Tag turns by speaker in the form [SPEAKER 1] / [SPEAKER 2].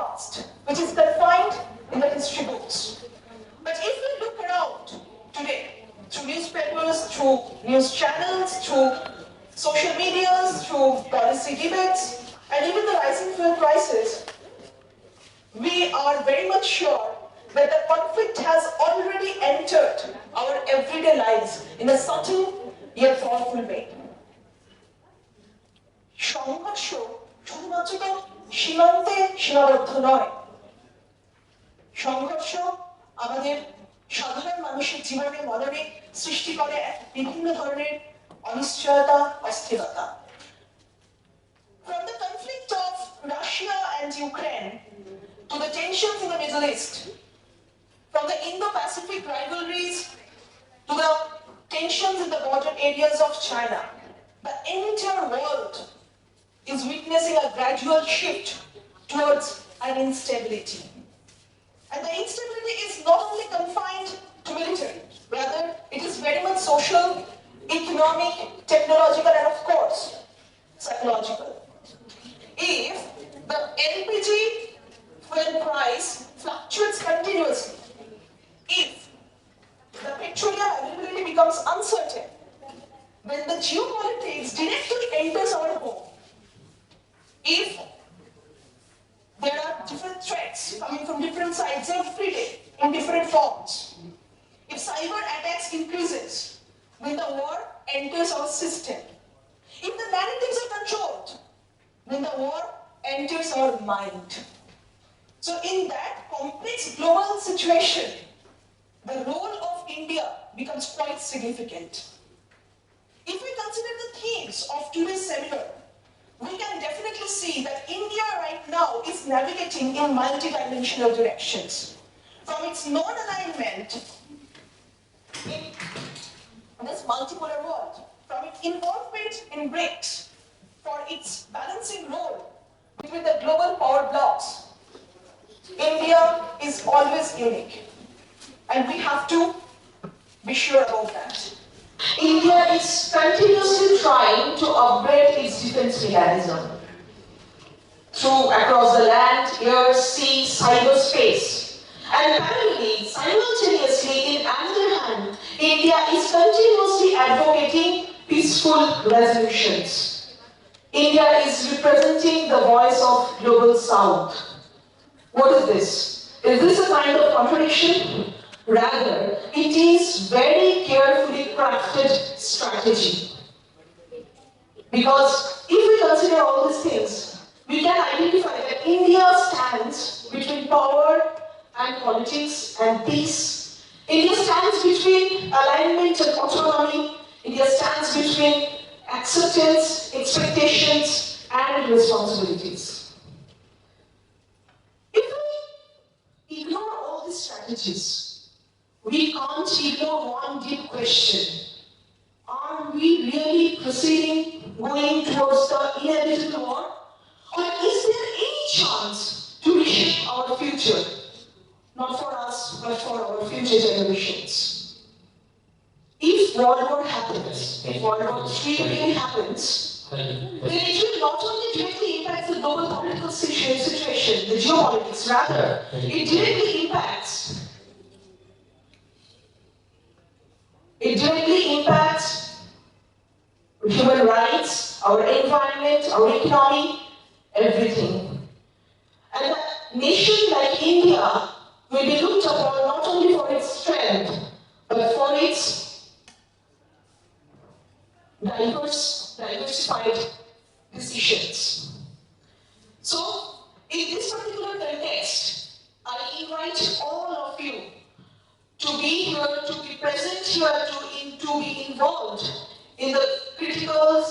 [SPEAKER 1] past, which is confined in the history books. But if we look around today, through newspapers, through news channels, through social medias, through policy debates, and even the rising fuel prices, we are very much sure that the conflict has already entered our everyday lives in a subtle yet powerful way. সংঘর্ষ শুধুমাত্র তো সীমান্তে সীমাবদ্ধ নয়। সংঘর্ষ আমাদের সাধারণ মানুষের জীবনে মননে সৃষ্টি করে বিভিন্ন ধরনের অনিশ্চয়তা, অস্থিরতা। From the conflict of Russia and Ukraine to the tensions in the Middle East, from the Indo-Pacific rivalries to the tensions in the border areas of China, the entire world is witnessing a gradual shift towards an instability. And the instability is not only confined to military, rather it is very much social, economic, technological, and of course, psychological. If the LPG fuel price fluctuates continuously, if the petroleum availability becomes uncertain, when the geopolitics directly enters our home, if there are different threats coming from different sides every day in different forms, if cyber attacks increases, when the war enters our system, if the narratives are controlled, then the war enters our mind. So in that complex global situation, the role of India becomes quite significant. If we consider the themes of today's seminar, we can definitely see that India right now is navigating in multidimensional directions. From its non-alignment in this multipolar world, from its involvement in BRICS, for its balancing role between the global power blocks, India is always unique. And we have to be sure about that. India is continuously trying to upgrade its defense mechanism through across the land, air, sea, cyberspace. And parallelly, simultaneously, in another hand, India is continuously advocating peaceful resolutions. India is representing the voice of global South. What is this? Is this a kind of contradiction? Rather, it is very carefully crafted strategy. Because if we consider all these things, we can identify that India stands between power and politics and peace. India stands between alignment and autonomy. India stands between acceptance, expectations, and responsibilities. If we ignore all these strategies, we can't ignore one deep question. Are we really proceeding, going towards the inevitable war? Or is there any chance to reshape our future? Not for us, but for our future generations. If World War happens, if World War III really happens, then it will not only directly impact the global political situation, the geopolitics, rather, it directly impacts human rights, our environment, our economy, everything. And a nation like India will be looked upon not only for its strength, but for its diversified decisions. So, in this particular context, I invite all of you to be here, to be present here, to be involved in the critical